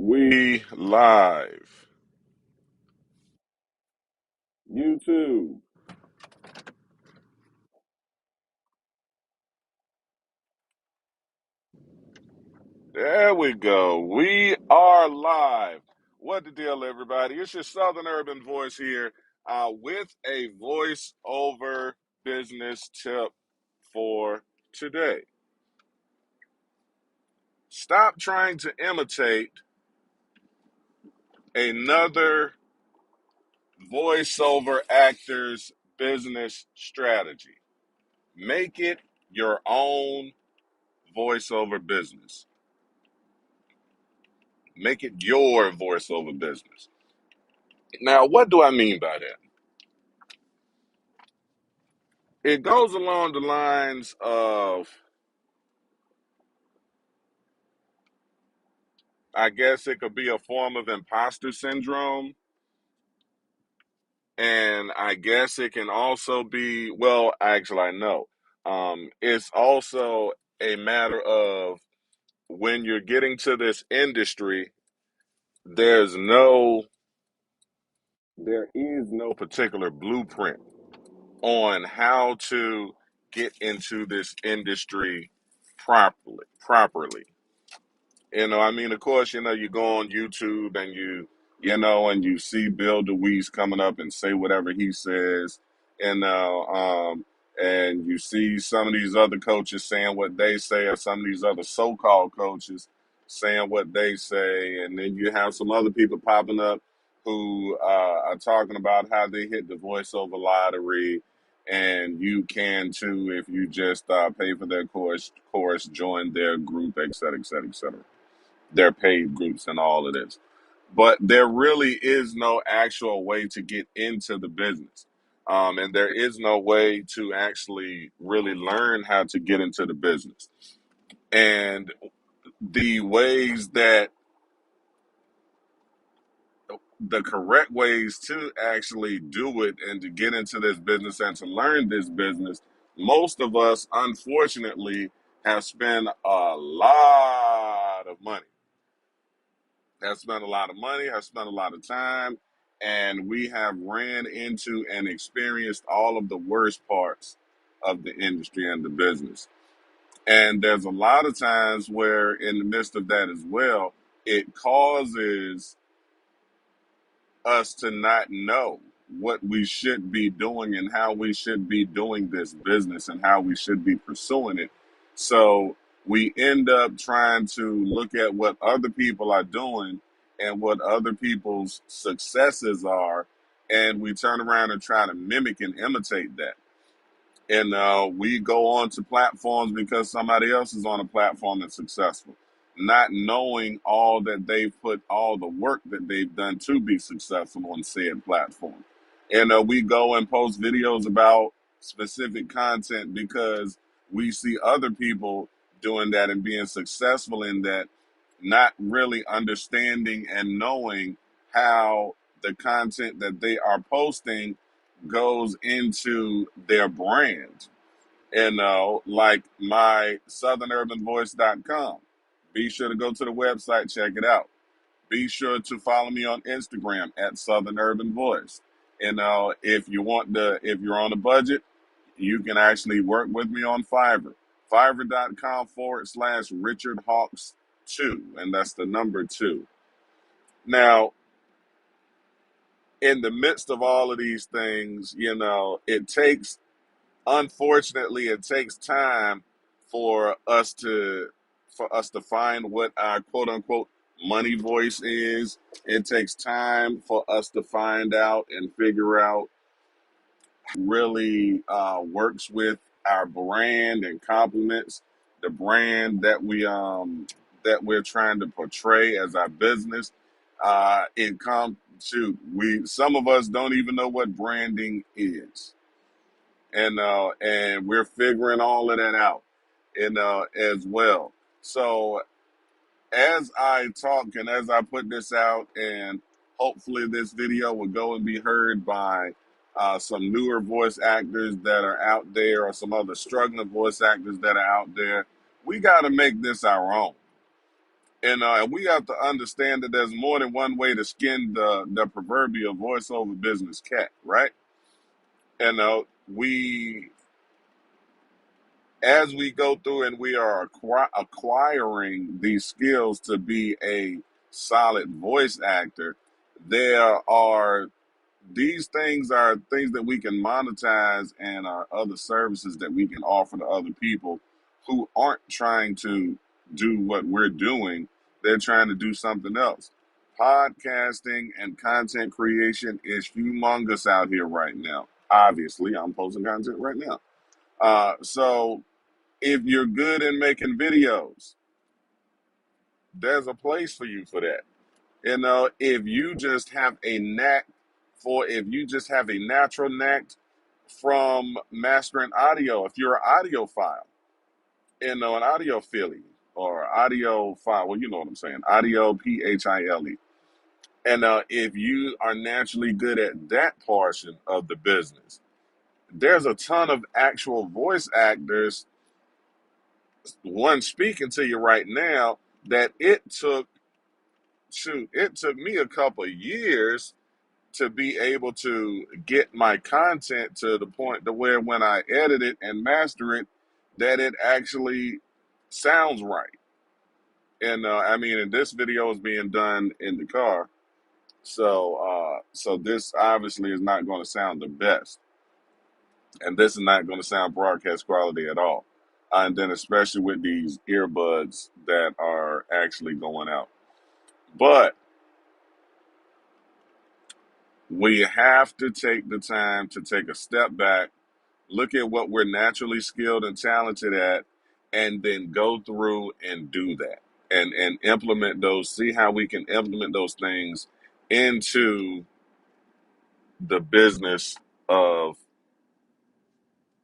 We live. YouTube. There we go. We are live. What the deal, everybody? It's your Southern Urban Voice here with a voiceover business tip for today. Stop trying to imitate another voiceover actor's business strategy. Make it your own voiceover business. Make it your voiceover business. Now, what do I mean by that? It goes along the lines of, I guess it could be a form of imposter syndrome. And I guess it can also be, well, actually, I know. It's also a matter of when you're getting to this industry, there's no, there is no particular blueprint on how to get into this industry properly. I mean, of course, you go on YouTube and and you see Bill DeWeese coming up and say whatever he says, and and you see some of these other coaches saying what they say, or some of these other so-called coaches saying what they say, and then you have some other people popping up who are talking about how they hit the voiceover lottery, and you can too if you just pay for their course, join their group, et cetera, et cetera, et cetera, their paid groups and all of this. But there really is no actual way to get into the business. And there is no way to actually really learn how to get into the business. And the ways that the correct ways to actually do it and to get into this business and to learn this business, most of us, unfortunately, have spent a lot of money, have spent a lot of money, have spent a lot of time, and we have ran into and experienced all of the worst parts of the industry and the business. And there's a lot of times where, in the midst of that as well, it causes us to not know what we should be doing and how we should be doing this business and how we should be pursuing it. So we end up trying to look at what other people are doing and what other people's successes are, and we turn around and try to mimic and imitate that. And we go on to platforms because somebody else is on a platform that's successful, not knowing all that they've put, all the work that they've done to be successful on said platform. And we go and post videos about specific content because we see other people doing that and being successful in that, not really understanding and knowing how the content that they are posting goes into their brand. And like my southernurbanvoice.com. Be sure to go to the website, check it out. Be sure to follow me on Instagram at Southern Urban Voice. And if you're on a budget, you can actually work with me on Fiverr. Fiverr.com/Richard Hawks 2. And that's the number 2. Now, in the midst of all of these things, unfortunately, it takes time for us to find what our quote unquote money voice is. It takes time for us to find out and figure out really works with our brand and complements the brand that we're trying to portray as our business. It comes to we some of us don't even know what branding is, and we're figuring all of that out, as well. So as I talk and as I put this out, and hopefully this video will go and be heard by some newer voice actors that are out there, or some other struggling voice actors that are out there, we got to make this our own. And we have to understand that there's more than one way to skin the proverbial voiceover business cat, right? We as we go through and we are acquiring these skills to be a solid voice actor, there are these things are things that we can monetize and are other services that we can offer to other people who aren't trying to do what we're doing. They're trying to do something else. Podcasting and content creation is humongous out here right now. Obviously, I'm posting content right now. So if you're good in making videos, there's a place for you for that. If you just have a knack if you just have a natural knack from mastering audio, if you're an audiophile, an audiophile or audiophile, well, you know what I'm saying, audio, phile. And if you are naturally good at that portion of the business, there's a ton of actual voice actors, one speaking to you right now, that it took me a couple of years to be able to get my content to the point to where when I edit it and master it, that it actually sounds right. And this video is being done in the car, so this obviously is not going to sound the best, and this is not going to sound broadcast quality at all. And then especially with these earbuds that are actually going out, but we have to take the time to take a step back, look at what we're naturally skilled and talented at, and then go through and do that and implement those, see how we can implement those things into the business of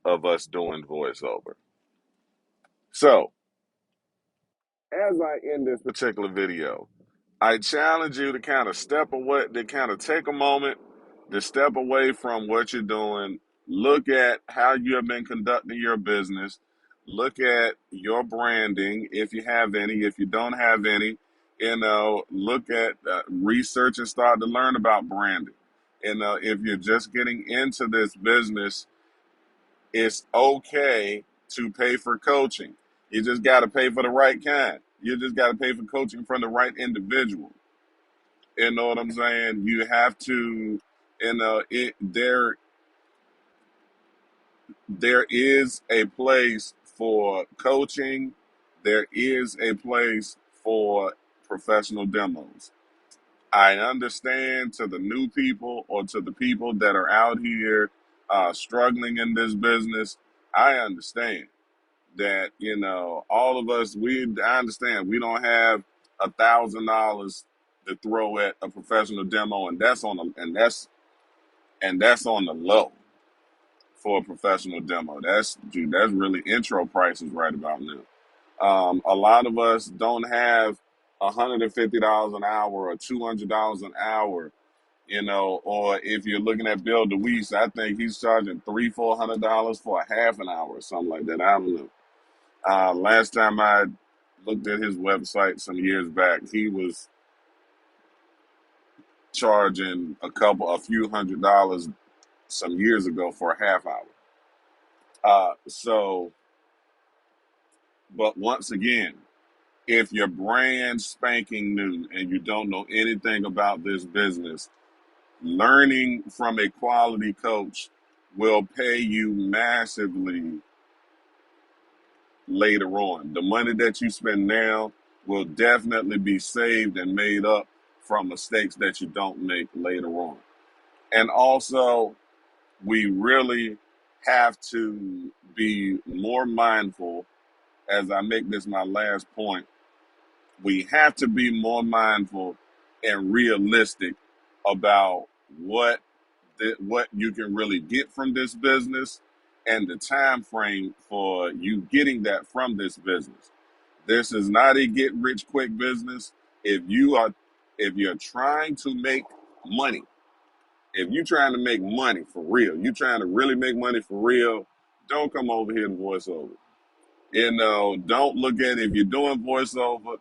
us doing voiceover. So as I end this particular video, I challenge you to kind of step away, to kind of take a moment to step away from what you're doing. Look at how you have been conducting your business. Look at your branding, if you have any. If you don't have any, look at research and start to learn about branding. If you're just getting into this business, it's okay to pay for coaching. You just got to pay for the right kind. You just got to pay for coaching from the right individual. You know what I'm saying? You have to, there is a place for coaching. There is a place for professional demos. I understand, to the new people or to the people that are out here struggling in this business, I understand that, all of us, I understand we don't have $1,000 to throw at a professional demo, and that's on the low for a professional demo. That's really intro prices right about now. A lot of us don't have $150 an hour or $200 an hour, or if you're looking at Bill DeWeese, I think he's charging $300-400 for a half an hour or something like that. I don't know. Last time I looked at his website some years back, he was charging a few $100s some years ago for a half hour. But once again, if you're brand spanking new and you don't know anything about this business, learning from a quality coach will pay you massively later on. The money that you spend now will definitely be saved and made up from mistakes that you don't make later on. And also, we really have to be more mindful, as I make this my last point. We have to be more mindful and realistic about what you can really get from this business and the time frame for you getting that from this business. This is not a get rich quick business. If you're trying to make money, if you're trying to make money for real, you're trying to really make money for real, don't come over here and voiceover. Don't look at it. If you're doing voiceover,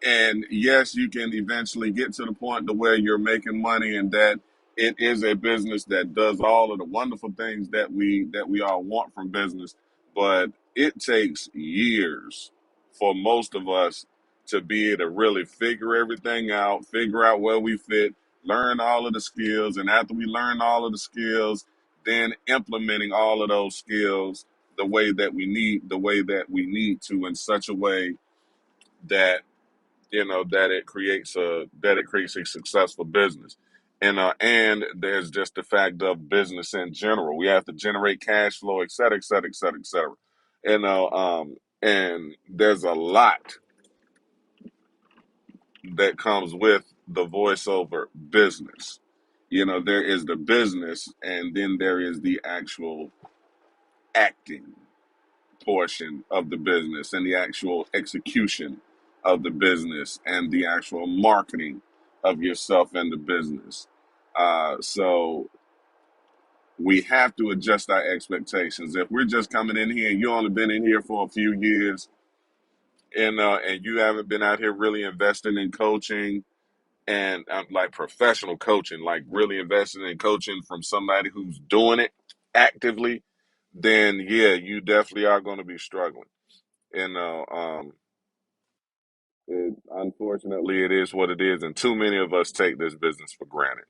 And yes, you can eventually get to the point to where you're making money and that it is a business that does all of the wonderful things that we all want from business. But it takes years for most of us to be able to really figure everything out, figure out where we fit, learn all of the skills, and after we learn all of the skills, then implementing all of those skills the way that we need to in such a way that that it creates a successful business. And there's just the fact of business in general. We have to generate cash flow, et cetera, et cetera, et cetera, et cetera. And there's a lot that comes with the voiceover business. There is the business, and then there is the actual acting portion of the business and the actual execution of the business and the actual marketing of yourself and the business. So we have to adjust our expectations. If we're just coming in here and you only been in here for a few years and you haven't been out here really investing in coaching and like professional coaching, like really investing in coaching from somebody who's doing it actively, then yeah, you definitely are going to be struggling. You know, unfortunately, it is what it is, and too many of us take this business for granted.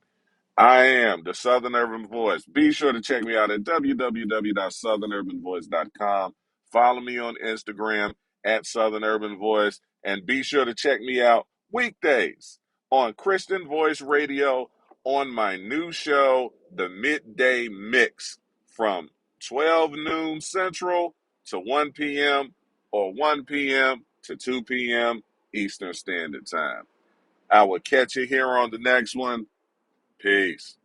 I am the Southern Urban Voice. Be sure to check me out at www.southernurbanvoice.com. Follow me on Instagram at Southern Urban Voice, and be sure to check me out weekdays on Christian Voice Radio on my new show, The Midday Mix, from 12 noon Central to 1 p.m. or 1 p.m. to 2 p.m. Eastern Standard Time. I will catch you here on the next one. Peace.